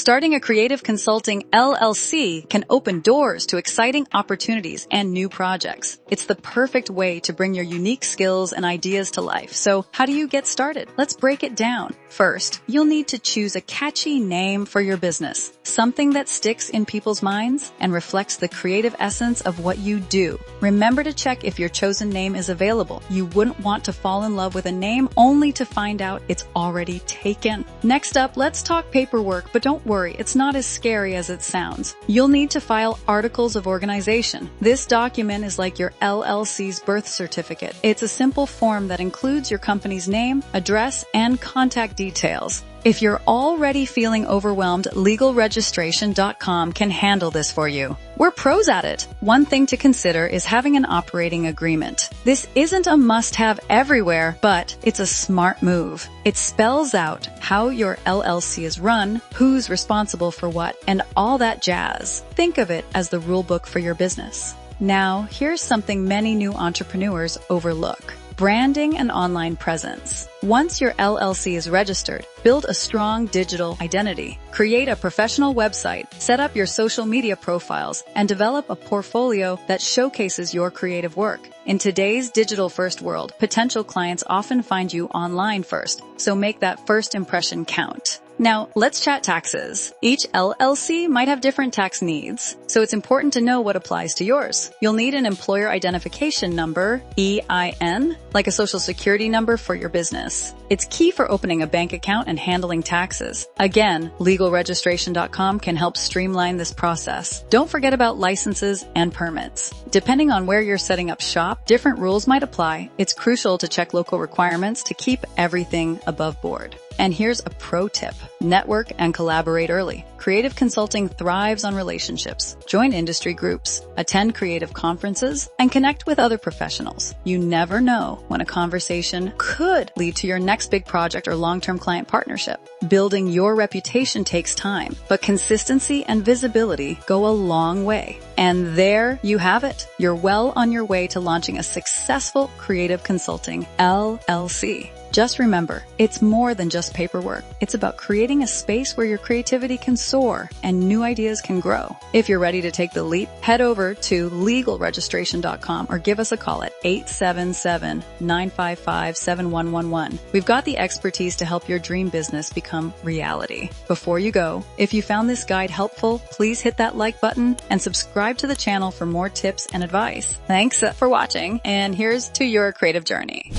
Starting a creative consulting LLC can open doors to exciting opportunities and new projects. It's the perfect way to bring your unique skills and ideas to life. So how do you get started? Let's break it down. First, you'll need to choose a catchy name for your business, something that sticks in people's minds and reflects the creative essence of what you do. Remember to check if your chosen name is available. You wouldn't want to fall in love with a name only to find out it's already taken. Next up, let's talk paperwork, but don't worry, it's not as scary as it sounds. You'll need to file articles of organization. This document is like your LLC's birth certificate. It's a simple form that includes your company's name, address, and contact details. If you're already feeling overwhelmed, legalregistration.com can handle this for you. We're pros at it. One thing to consider is having an operating agreement. This isn't a must-have everywhere, but it's a smart move. It spells out how your LLC is run, who's responsible for what, and all that jazz. Think of it as the rule book for your business. Now, here's something many new entrepreneurs overlook: branding and online presence. Once your LLC is registered, build a strong digital identity. Create a professional website, set up your social media profiles, and develop a portfolio that showcases your creative work. In today's digital-first world, potential clients often find you online first, so make that first impression count. Now, let's chat taxes. Each LLC might have different tax needs, so it's important to know what applies to yours. You'll need an employer identification number, EIN, like a social security number for your business. It's key for opening a bank account and handling taxes. Again, legalregistration.com can help streamline this process. Don't forget about licenses and permits. Depending on where you're setting up shop, different rules might apply. It's crucial to check local requirements to keep everything above board. And here's a pro tip: network and collaborate early. Creative consulting thrives on relationships. Join industry groups, attend creative conferences, and connect with other professionals. You never know when a conversation could lead to your next big project or long-term client partnership. Building your reputation takes time, but consistency and visibility go a long way. And there you have it. You're well on your way to launching a successful creative consulting LLC. Just remember, it's more than just paperwork. It's about creating a space where your creativity can soar and new ideas can grow. If you're ready to take the leap, head over to legalregistration.com or give us a call at 877-955-7111. We've got the expertise to help your dream business become reality. Before you go, if you found this guide helpful, please hit that like button and subscribe to the channel for more tips and advice. Thanks for watching, and here's to your creative journey.